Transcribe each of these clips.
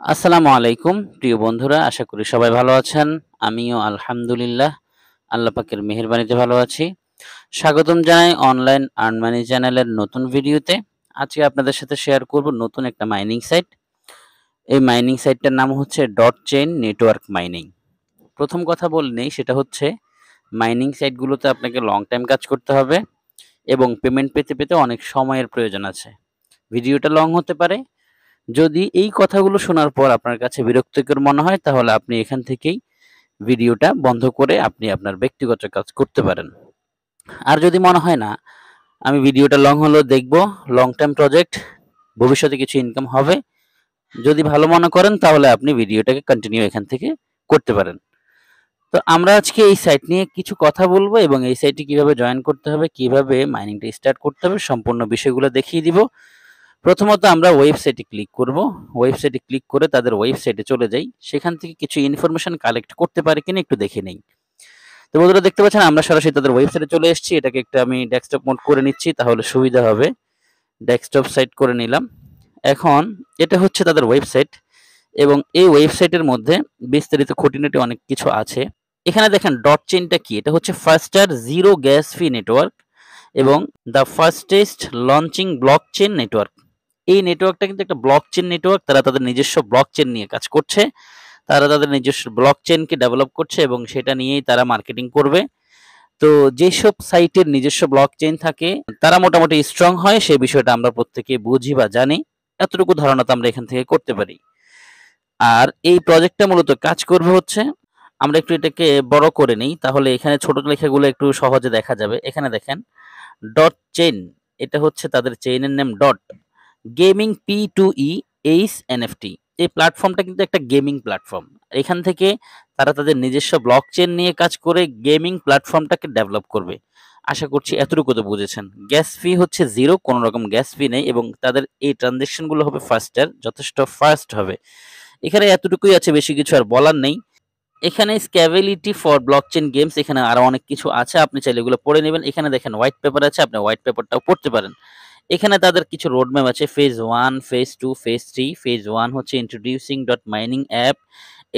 আসসালামু আলাইকুম প্রিয় বন্ধুরা, আশা করি সবাই ভালো আছেন। আমিও আলহামদুলিল্লাহ আল্লাহ পাকের মেহেরবানিতে ভালো আছি। স্বাগতম জানাই অনলাইন আর্ন মানি চ্যানেলের নতুন ভিডিওতে। আজকে আপনাদের সাথে শেয়ার করব নতুন একটা মাইনিং সাইট। এই মাইনিং সাইটটার নাম হচ্ছে ডট চেইন নেটওয়ার্ক মাইনিং। প্রথম কথা বলে নেই, সেটা হচ্ছে মাইনিং সাইটগুলোতে আপনাকে লং টাইম কাজ করতে হবে এবং পেমেন্ট পেতে পেতে অনেক সময়ের প্রয়োজন আছে। ভিডিওটা লং হতে পারে। যদি এই কথাগুলো শোনার পর আপনার কাছে বিরক্তিকর মনে হয়, তাহলে আপনি এখান থেকেই ভিডিওটা বন্ধ করে আপনি আপনার ব্যক্তিগত কাজ করতে পারেন। আর যদি মনে হয় না আমি ভিডিওটা লং হলেও দেখব, লং টাইম প্রজেক্ট, ভবিষ্যতে কিছু ইনকাম হবে, যদি ভালো মনে করেন তাহলে আপনি ভিডিওটাকে কন্টিনিউ এখান থেকে করতে পারেন। তো আমরা আজকে এই সাইট নিয়ে কিছু কথা বলবো এবং এই সাইটে কিভাবে জয়েন করতে হবে, কিভাবে মাইনিংটা স্টার্ট করতে হবে, সম্পূর্ণ বিষয়গুলো দেখিয়ে দিব। প্রথমত আমরা ওয়েবসাইটে ক্লিক করব। ওয়েবসাইটে ক্লিক করে তাদের ওয়েবসাইটে চলে যাই। সেখান থেকে কিছু ইনফরমেশন কালেক্ট করতে পারি কিনা একটু দেখে নেই। তো বন্ধুরা, দেখতে পাচ্ছেন আমরা সরাসরি তাদের ওয়েবসাইটে চলে এসেছি। এটাকে একটু আমি ডেস্কটপ মোড করে নিচ্ছি, তাহলে সুবিধা হবে। ডেস্কটপ সাইট করে নিলাম। এখন এটা হচ্ছে তাদের ওয়েবসাইট এবং এই ওয়েবসাইটের মধ্যে বিস্তারিত খুঁটিনাটি অনেক কিছু আছে। এখানে দেখেন ডট চেইনটা কি, এটা হচ্ছে faster zero gas fee network এবং the fastest launching block chain network. এই নেটওয়ার্কটা কিন্তু একটা ব্লক চেইন নেটওয়ার্ক। তারা তাদের নিজস্ব ব্লক চেইন নিয়ে কাজ করছে। তারা তাদের নিজস্ব ব্লক চেইনকে ডেভেলপ করছে এবং সেটা নিয়েই তারা মার্কেটিং করবে। তো যেসব সাইটের নিজস্ব ব্লক চেইন থাকে তারা মোটামুটি স্ট্রং হয়, সেই বিষয়টা আমরা প্রত্যেকে বুঝি বা জানি। এতটুকু ধারণা তো আমরা এখান থেকে করতে পারি। আর এই প্রজেক্টটা মূলত কাজ করবে হচ্ছে, আমরা একটু এটাকে বড় করে নিই, তাহলে এখানে ছোট লেখাগুলো একটু সহজে দেখা যাবে। এখানে দেখেন ডট চেইন, এটা হচ্ছে তাদের চেইনের নাম dot gaming P2E H NFT. এই প্ল্যাটফর্মটা কিন্তু একটা গেমিং প্ল্যাটফর্ম। এখান থেকে তারা তাদের নিজস্ব ব্লক চেইন নিয়ে কাজ করে গেমিং প্ল্যাটফর্মটাকে ডেভেলপ করবে। আশা করছি এতটুকু তো বুঝেছেন। গ্যাস ফি হচ্ছে জিরো, কোনো রকম গ্যাস ফি নেই এবং তাদের এই ট্রানজেকশনগুলো হবে ফাস্টার, যথেষ্ট ফাস্ট হবে। এখানে এতটুকুই আছে, বেশি কিছু আর বলার নেই। এখানে স্ক্যাভেলিটি ফর ব্লকচেন গেমস, এখানে আরো অনেক কিছু আছে, আপনি চাইলে এগুলো পড়ে নেবেন। এখানে দেখেন হোয়াইট পেপার আছে, আপনি হোয়াইট পেপারটাও পড়তে পারেন। এখানে তাদের কিছু রোডম্যাপ আছে, ফেজ 1, ফেজ 2, ফেজ 3। ফেজ 1 হচ্ছে introducing dot mining app,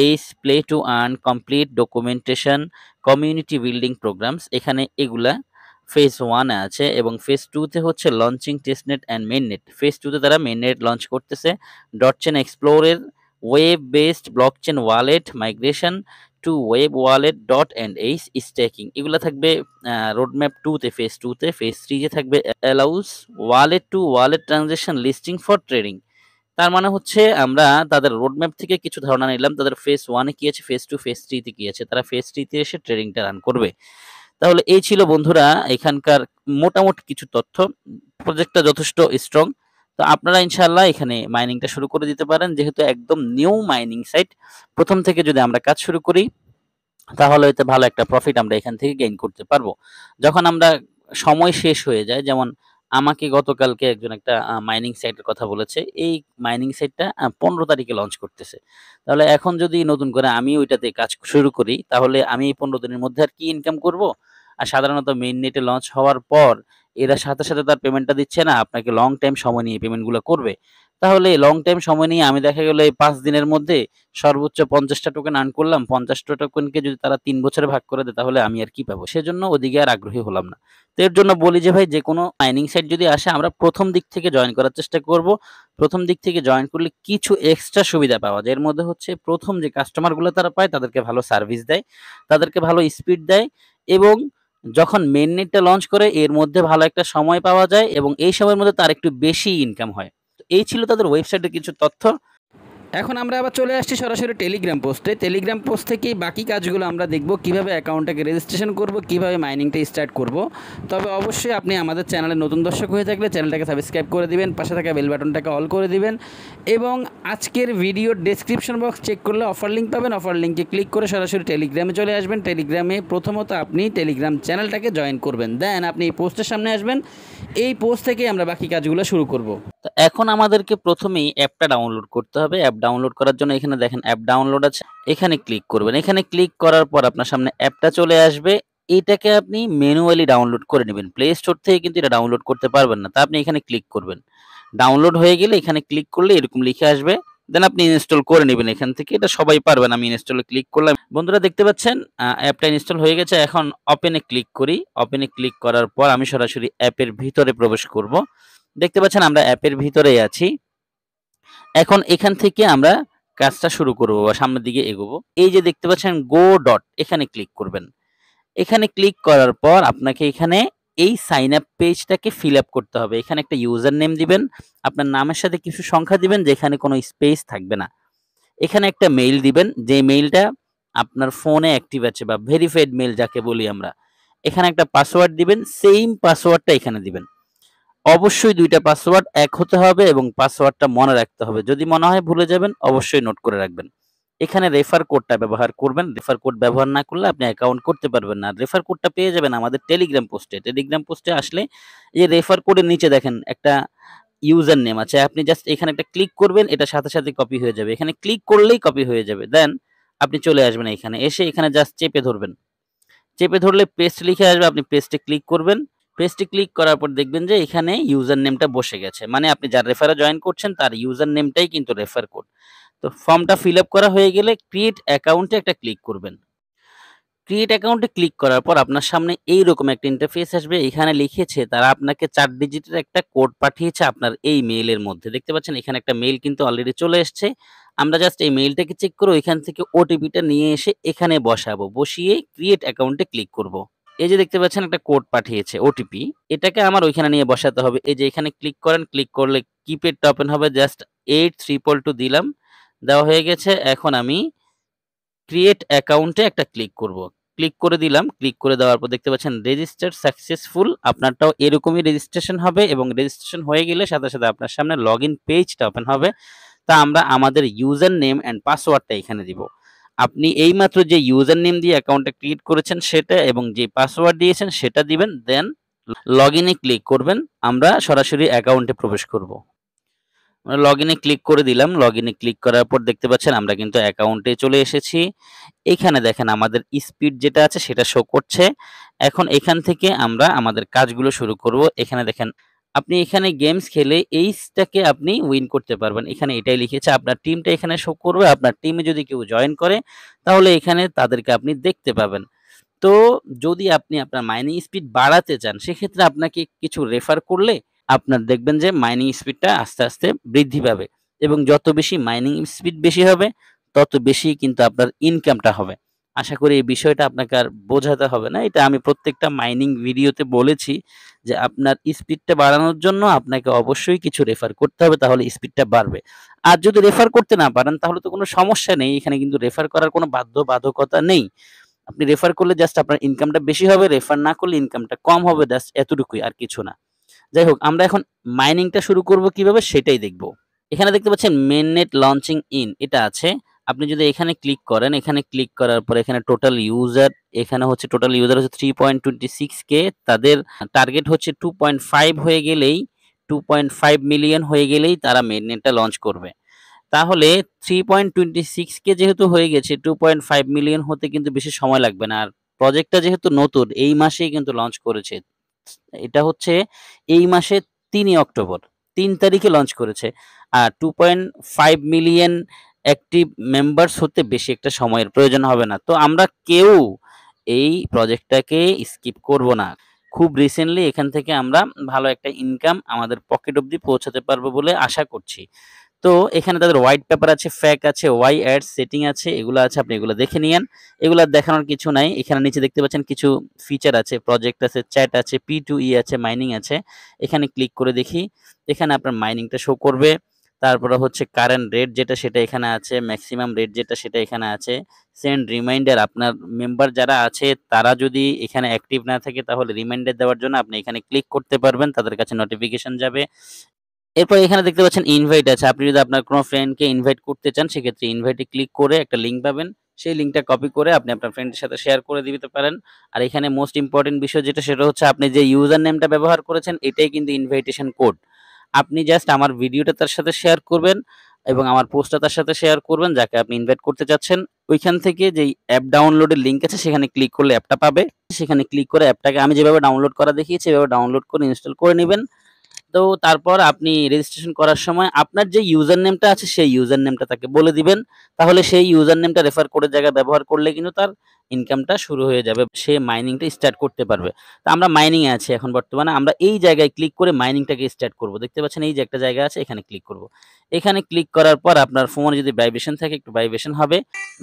ace play to earn, complete documentation, community building programs. এখানে এগুলা ফেজ 1 এ আছে এবং ফেজ 2 তে হচ্ছে launching testnet and mainnet. Phase 2 তে তারা মেইননেট লঞ্চ করতেছে। ডটচেন এক্সপ্লোরের web based blockchain wallet migration to web wallet dot and H staking, এগুলো থাকবে রোডম্যাপ 2 তে, ফেজ 2 তে। ফেজ 3 এ থাকবে allows wallet two wallet transaction listing for trading. তার মানে হচ্ছে আমরা তাদের রোডম্যাপ থেকে কিছু ধারণা নিলাম, তাদের ফেজ 1 এ কি আছে, ফেজ 2, ফেজ 3 তে কি আছে। তারা ফেজ 3 তে এসে ট্রেডিংটা রান করবে। তাহলে এই ছিল বন্ধুরা এখানকার মোটামুটি কিছু তথ্য। প্রজেক্টটা যথেষ্ট স্ট্রং। তো আপনারা ইনশাআল্লাহ এখানে মাইনিংটা শুরু করে দিতে পারেন, যেহেতু একদম নিউ মাইনিং সাইট। প্রথম থেকে যদি আমরা কাজ শুরু করি তাহলে হয়তো ভালো একটা প্রফিট আমরা এখান থেকে গেইন করতে পারবো। যখন আমরা সময় শেষ হয়ে যায়, যেমন আমাকে গতকালকে একজন একটা মাইনিং সাইটের কথা বলেছে। এই মাইনিং সাইটটা 15 তারিখে লঞ্চ করতেছে। তাহলে এখন যদি নতুন করে আমি ওইটাতে কাজ শুরু করি, তাহলে আমি এই 15 দিনের মধ্যে আর কি ইনকাম করব? আর সাধারণত মেইন নেটে লঞ্চ হওয়ার পর এরা সাথে সাথে তার পেমেন্টটা দিচ্ছে না, আপনাকে লং টাইম সময় নিয়ে পেমেন্টগুলো করবে। তাহলে লং টাইম সময় নিয়ে আমি দেখা গেল এই 5 দিনের মধ্যে সর্বোচ্চ 50টা টোকেন আর্ন করলাম। 50টা টোকেনকে যদি তারা 3 বছরে ভাগ করে দেয়, তাহলে আমি আর কি পাবো? সেজন্য ওদিকে আর আগ্রহী হলাম না। তো এর জন্য বলি যে ভাই, যেকোনো মাইনিং সাইট যদি আসে আমরা প্রথম দিক থেকে জয়েন করার চেষ্টা করব। প্রথম দিক থেকে জয়েন করলে কিছু এক্সট্রা সুবিধা পাওয়া যায়। এর মধ্যে হচ্ছে প্রথম যে কাস্টমারগুলো তারা পায় তাদেরকে ভালো সার্ভিস দেয়, তাদেরকে ভালো স্পিড দেয় এবং যখন মেইন নেটটা লঞ্চ করে এর মধ্যে ভালো একটা সময় পাওয়া যায় এবং এই সময়ের মধ্যে তার একটু বেশি ইনকাম হয়। তো এই ছিল তাদের ওয়েবসাইটের কিছু তথ্য। এখন আমরা আবার চলে আসছি সরাসরি টেলিগ্রাম পোস্টে। টেলিগ্রাম পোস্ট থেকেই বাকি কাজগুলো আমরা দেখব, কিভাবে অ্যাকাউন্টটাকে রেজিস্ট্রেশন করব, কিভাবে মাইনিংটা স্টার্ট করব। তবে অবশ্যই আপনি আমাদের চ্যানেলে নতুন দর্শক হয়ে থাকলে চ্যানেলটাকে সাবস্ক্রাইব করে দিবেন, পাশে থাকা বেল বাটনটাকে অল করে দিবেন এবং আজকের ভিডিওর ডেসক্রিপশন বক্স চেক করলে অফার লিঙ্ক পাবেন। অফার লিঙ্কে ক্লিক করে সরাসরি টেলিগ্রামে চলে আসবেন। টেলিগ্রামে প্রথমত আপনি টেলিগ্রাম চ্যানেলটাকে জয়েন করবেন, দেন আপনি এই পোস্টের সামনে আসবেন। এই পোস্ট থেকেই আমরা বাকি কাজগুলো শুরু করব। তো এখন আমাদেরকে প্রথমেই অ্যাপটা ডাউনলোড করতে হবে। অ্যাপ ডাউনলোড করার জন্য এখানে দেখেন অ্যাপ ডাউনলোড আছে, এখানে ক্লিক করবেন। এখানে ক্লিক করার পর আপনার সামনে অ্যাপটা চলে আসবে। এটাকে আপনি ম্যানুয়ালি ডাউনলোড করে নেবেন। প্লে স্টোর থেকে কিন্তু এটা ডাউনলোড করতে পারবেন না। তা আপনি এখানে ক্লিক করবেন। ডাউনলোড হয়ে গেলে এখানে ক্লিক করলে এরকম লিখে আসবে দেন আপনি ইনস্টল করে নেবেন এখান থেকে। এটা সবাই পারবেন। আমি ইনস্টলে ক্লিক করলাম। বন্ধুরা দেখতে পাচ্ছেন অ্যাপটা ইনস্টল হয়ে গেছে। এখন ওপেনে ক্লিক করি। ওপেনে ক্লিক করার পর আমি সরাসরি অ্যাপের ভিতরে প্রবেশ করব। দেখতে পাচ্ছেন আমরা অ্যাপের ভিতরেই আছি। এখন এখান থেকে আমরা কাজটা শুরু করব বা সামনের দিকে এগোবো। এই যে দেখতে পাচ্ছেন গো ডট এখানে ক্লিক করবেন। এখানে ক্লিক করার পর আপনাকে এখানে এই সাইন আপ পেজটাকে ফিল আপ করতে হবে। এখানে একটা ইউজার নেম দিবেন, আপনার নামের সাথে কিছু সংখ্যা দিবেন যেখানে কোনো স্পেস থাকবে না। এখানে একটা মেইল দিবেন, যে মেইলটা আপনার ফোনে অ্যাক্টিভ আছে বা ভেরিফাইড মেইল যাকে বলি আমরা। এখানে একটা পাসওয়ার্ড দিবেন, সেইম পাসওয়ার্ডটা এখানে দিবেন। অবশ্যই ২ টা পাসওয়ার্ড এক হতে হবে এবং পাসওয়ার্ডটা মনে রাখতে হবে। যদি মনে হয় ভুলে যাবেন, অবশ্যই নোট করে রাখবেন। এখানে রেফার কোডটা ব্যবহার করবেন। রেফার কোড ব্যবহার না করলে আপনি অ্যাকাউন্ট করতে পারবেন না। রেফার কোডটা পেয়ে যাবেন আমাদের টেলিগ্রাম পোস্টে। টেলিগ্রাম পোস্টে আসলে এই রেফার কোডের নিচে দেখেন একটা ইউজার নেম আছে। আপনি জাস্ট এখানে একটা ক্লিক করবেন, এটা সাথে, সাথে কপি হয়ে যাবে। এখানে ক্লিক করলেই কপি হয়ে যাবে। দেন আপনি চলে আসবেন এখানে। এসে এখানে জাস্ট চেপে ধরবেন। চেপে ধরলে পেস্ট লিখে আসবে, আপনি পেস্টে ক্লিক করবেন। পেস্টে ক্লিক করার পর দেখবেন যে এখানে ইউজার নেমটা বসে গেছে। মানে আপনি যার রেফারে জয়েন করছেন তার ইউজার নেমটাই কিন্তু রেফার কোড। তো ফর্মটা ফিল আপ করা হয়ে গেলে ক্রিয়েট অ্যাকাউন্টে একটা ক্লিক করবেন। ক্রিয়েট অ্যাকাউন্টে ক্লিক করার পর আপনার সামনে এইরকম একটা ইন্টারফেস আসবে। এখানে লিখেছে তারা আপনাকে ৪ ডিজিটের একটা কোড পাঠিয়েছে আপনার এই মেইলের মধ্যে। দেখতে পাচ্ছেন এখানে একটা মেইল কিন্তু অলরেডি চলে এসছে। আমরা জাস্ট এই মেইলটাকে চেক করে ওইখান থেকে ওটিপিটা নিয়ে এসে এখানে বসাবো। বসিয়ে ক্রিয়েট অ্যাকাউন্টে ক্লিক করব। এই যে দেখতে পাচ্ছেন একটা কোড পাঠিয়েছে ওটিপি। এটাকে আমার ওইখানে নিয়ে বসাতে হবে। এই যে এখানে ক্লিক করেন, ক্লিক করলে কিপ্যাডটা ওপেন হবে। জাস্ট 8322 দিলাম। দেওয়া হয়ে গেছে। এখন আমি ক্রিয়েট অ্যাকাউন্টে একটা ক্লিক করব। ক্লিক করে দিলাম। ক্লিক করে দেওয়ার পর দেখতে পাচ্ছেন রেজিস্টার সাকসেসফুল। আপনারটাও এরকমই রেজিস্ট্রেশন হবে এবং রেজিস্ট্রেশন হয়ে গেলে সাথে, সাথে আপনার সামনে লগইন পেজটা ওপেন হবে। তা আমরা আমাদের ইউজার নেম অ্যান্ড পাসওয়ার্ডটা এখানে দিব। আপনি এইমাত্র যে ইউজার নেম দিয়ে অ্যাকাউন্টটা ক্রিয়েট করেছেন সেটা এবং যে পাসওয়ার্ড দিয়েছেন সেটা দিবেন। দেন লগইনে ক্লিক করবেন। আমরা সরাসরি অ্যাকাউন্টে প্রবেশ করব। লগইনে ক্লিক করে দিলাম। লগইনে ক্লিক করার পর দেখতে পাচ্ছেন আমরা কিন্তু অ্যাকাউন্টে চলে এসেছি। এখানে দেখেন আমাদের স্পিড যেটা আছে সেটা শো করছে। এখন এখান থেকে আমরা আমাদের কাজগুলো শুরু করব। এখানে দেখেন আপনি এখানে গেমস খেলে এইচটাকে আপনি উইন করতে পারবেন। এখানে এটাই লিখেছে। আপনার টিমটা এখানে শো করবে। আপনার টিমে যদি কেউ জয়েন করে তাহলে এখানে তাদেরকে আপনি দেখতে পাবেন। তো যদি আপনি আপনার মাইনিং স্পিড বাড়াতে চান সেক্ষেত্রে আপনাকে কিছু রেফার করলে আপনার দেখবেন যে মাইনিং স্পিডটা আস্তে, আস্তে বৃদ্ধি পাবে এবং যত বেশি মাইনিং স্পিড বেশি হবে তত বেশি কিন্তু আপনার ইনকামটা হবে। আশা করি এই বিষয়টা আপনাকে আর বোঝাতে হবে না। এটা আমি প্রত্যেকটা মাইনিং ভিডিওতে বলেছি যে আপনার স্পিডটা বাড়ানোর জন্য আপনাকে অবশ্যই কিছু রেফার করতে হবে, তাহলে স্পিডটা বাড়বে। আর যদি রেফার করতে না পারেন তাহলে তো কোনো সমস্যা নেই। এখানে কিন্তু রেফার করার কোনো বাধ্যবাধকতা নেই। আপনি রেফার করলে জাস্ট আপনার ইনকামটা বেশি হবে, রেফার না করলে ইনকামটা কম হবে, জাস্ট এতটুকুই, আর কিছু না। যাই হোক, আমরা এখন মাইনিংটা শুরু করব কিভাবে সেটাই দেখব। এখানে দেখতে পাচ্ছেন মেইননেট লঞ্চিং ইন এটা আছে। আপনি যদি এখানে ক্লিক করেন, এখানে ক্লিক করার পরে এখানে টোটাল ইউজার, এখানে হচ্ছে টোটাল ইউজার হচ্ছে 3.26K। তাদের টার্গেট হচ্ছে 2.5 হয়ে গেলেই 2.5 মিলিয়ন হয়ে গেলেই তারা মেইননেটটা লঞ্চ করবে। তাহলে 3.26K যেহেতু হয়ে গেছে, 2.5 মিলিয়ন হতে কিন্তু বেশি সময় লাগবে না। আর প্রজেক্টটা যেহেতু নতুন, এই মাসেই কিন্তু লঞ্চ করেছে। এটা হচ্ছে এই মাসের ৩ই অক্টোবর, ৩ তারিখে লঞ্চ করেছে। আর 2.5 মিলিয়ন অ্যাক্টিভ মেম্বার্স হতে বেশি একটা সময়ের প্রয়োজন হবে না। তো আমরা কেউ এই প্রজেক্টটাকে স্কিপ করব না। খুব রিসেন্টলি এখান থেকে আমরা ভালো একটা ইনকাম আমাদের পকেট অবধি পৌঁছাতে পারবো বলে আশা করছি। তো এখানে তাদের হোয়াইট পেপার আছে, ফ্যাক আছে, ওয়াই অ্যাড সেটিং আছে, এগুলো আছে, আপনি এগুলো দেখে নিয়েন। এগুলো দেখানোর কিছু নাই। এখানে নিচে দেখতে পাচ্ছেন কিছু ফিচার আছে, প্রজেক্ট আছে, চ্যাট আছে, P2E আছে, মাইনিং আছে। এখানে ক্লিক করে দেখি, এখানে আপনার মাইনিংটা শো করবে। তারপরে হচ্ছে কারেন্ট রেট যেটা সেটা এখানে আছে, ম্যাক্সিমাম রেট যেটা সেটা এখানে আছে। সেন্ড রিমাইন্ডার, আপনার মেম্বার যারা আছে তারা যদি এখানে অ্যাক্টিভ না থাকে তাহলে রিমাইন্ডার দেওয়ার জন্য আপনি এখানে ক্লিক করতে পারবেন, তাদের কাছে নোটিফিকেশন যাবে। এরপর এখানে দেখতে পাচ্ছেন ইনভাইট আছে। আপনি যদি আপনার কোনো ফ্রেন্ডকে ইনভাইট করতে চান সেক্ষেত্রে ইনভাইটে ক্লিক করে একটা লিঙ্ক পাবেন। সেই লিঙ্কটা কপি করে আপনি আপনার ফ্রেন্ডের সাথে শেয়ার করে দিতে পারেন। আর এখানে মোস্ট ইম্পোর্টেন্ট বিষয় যেটা সেটা হচ্ছে আপনি যে ইউজার নেমটা ব্যবহার করেছেন এটাই কিন্তু ইনভাইটেশন কোড। আপনি জাস্ট আমার ভিডিওটা তার সাথে শেয়ার করবেন এবং আমার পোস্টটা তার সাথে শেয়ার করবেন যাকে আপনি ইনভাইট করতে চাচ্ছেন। ওইখান থেকে যেই অ্যাপ ডাউনলোডের লিঙ্ক আছে সেখানে ক্লিক করলে অ্যাপটা পাবে। সেখানে ক্লিক করে অ্যাপটাকে আমি যেভাবে ডাউনলোড করা দেখিয়েছি এভাবে ডাউনলোড করে ইনস্টল করে নিবেন। তো তারপর আপনি রেজিস্ট্রেশন করার সময় আপনার যে ইউজার নেমটা আছে সেই ইউজার নেমটা তাকে বলে দিবেন। তাহলে সেই ইউজার নেমটা রেফার কোডের জায়গায় ব্যবহার করলে কিন্তু তার ইনকামটা শুরু হয়ে যাবে। সে মাইনিংটা স্টার্ট করতে পারবে। তো আমরা মাইনিং এ আছি এখন বর্তমানে। আমরা এই জায়গায় ক্লিক করে মাইনিংটাকে স্টার্ট করব। দেখতে পাচ্ছেন এই যে একটা জায়গা আছে, এখানে ক্লিক করব। এখানে ক্লিক করার পর আপনার ফোনে যদি ভাইব্রেশন থাকে একটু ভাইব্রেশন হবে।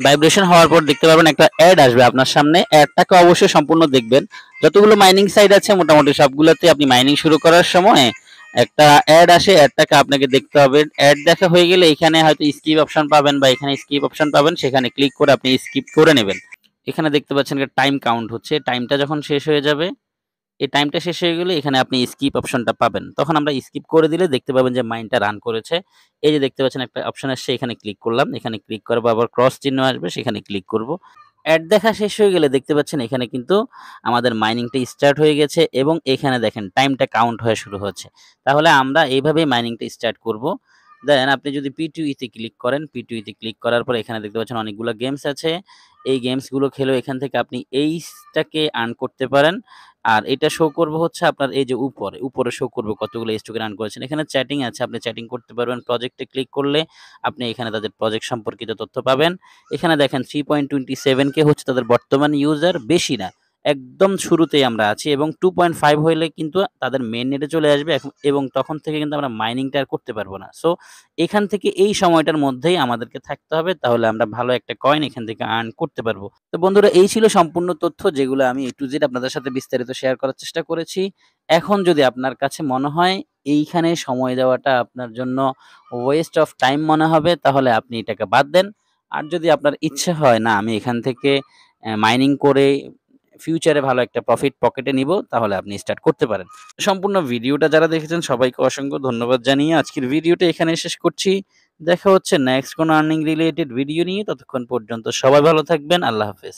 ভাইব্রেশন হওয়ার পর দেখতে পারবেন একটা অ্যাড আসবে আপনার সামনে। অ্যাডটাকে অবশ্যই সম্পূর্ণ দেখবেন। যতগুলো মাইনিং সাইট আছে মোটামুটি সবগুলোতে আপনি মাইনিং শুরু করার সময় একটা অ্যাড আসে, অ্যাডটাকে আপনাকে দেখতে হবে। অ্যাড দেখা হয়ে গেলে এখানে হয়তো স্কিপ অপশন পাবেন বা এখানে স্কিপ অপশন পাবেন, সেখানে ক্লিক করে আপনি স্কিপ করে নেবেন। এখানে দেখতে পাচ্ছেন একটা টাইম কাউন্ট হচ্ছে। টাইমটা যখন শেষ হয়ে যাবে, এই টাইমটা শেষ হয়ে গেলে এখানে আপনি স্কিপ অপশনটা পাবেন। তখন আমরা স্কিপ করে দিলে দেখতে পাবেন যে মাইনটা রান করেছে। এই যে দেখতে পাচ্ছেন একটা অপশন আসছে, এখানে ক্লিক করলাম। এখানে ক্লিক করার পর আবার ক্রস চিহ্ন আসবে, সেখানে ক্লিক করব। অ্যাড দেখা শেষ হয়ে গেলে দেখতে পাচ্ছেন এখানে কিন্তু আমাদের মাইনিংটা স্টার্ট হয়ে গেছে এবং এখানে দেখেন টাইমটা কাউন্ট হয়ে শুরু হচ্ছে। তাহলে আমরা এইভাবেই মাইনিংটা স্টার্ট করব। দেন আপনি যদি P2E তে ক্লিক করেন, P2E তে ক্লিক করার পর এখানে দেখতে পাচ্ছেন অনেকগুলো গেমস আছে। এই গেমসগুলো খেলেও এখান থেকে আপনি এইচটাকে আর্ন করতে পারেন। আর এটা শো করবে হচ্ছে আপনার এই যে উপরে শো করবে কতগুলো এইচ টোকেন আর্ন করেছেন। এখানে চ্যাটিং আছে, আপনি চ্যাটিং করতে পারবেন। প্রজেক্টে ক্লিক করলে আপনি এখানে তাদের প্রজেক্ট সম্পর্কিত তথ্য পাবেন। এখানে দেখেন 3.27 কে হচ্ছে তাদের বর্তমান ইউজার, বেশি না। একদম শুরুতেই আমরা আছি এবং 2.5 হইলে কিন্তু তাদের মেইন নেটে চলে আসবে এবং তখন থেকে কিন্তু আমরা মাইনিংটা আর করতে পারবো না। সো এখান থেকে এই সময়টার মধ্যেই আমাদেরকে থাকতে হবে, তাহলে আমরা ভালো একটা কয়েন এখান থেকে আর্ন করতে পারবো। তো বন্ধুরা এই ছিল সম্পূর্ণ তথ্য যেগুলো আমি A to Z আপনাদের সাথে বিস্তারিত শেয়ার করার চেষ্টা করেছি। এখন যদি আপনার কাছে মনে হয় এইখানে সময় দেওয়াটা আপনার জন্য ওয়েস্ট অফ টাইম মনে হবে, তাহলে আপনি এটাকে বাদ দেন। আর যদি আপনার ইচ্ছে হয় না আমি এখান থেকে মাইনিং করে ফিউচারে ভালো একটা প্রফিট পকেটে নিব, তাহলে আপনি স্টার্ট করতে পারেন। সম্পূর্ণ ভিডিওটা যারা দেখেছেন সবাইকে অসংখ্য ধন্যবাদ জানিয়ে আজকের ভিডিওটা এখানে শেষ করছি। দেখা হচ্ছে নেক্সট কোনো আর্নিং রিলেটেড ভিডিও নিয়ে। ততক্ষণ পর্যন্ত সবাই ভালো থাকবেন। আল্লাহ হাফেজ।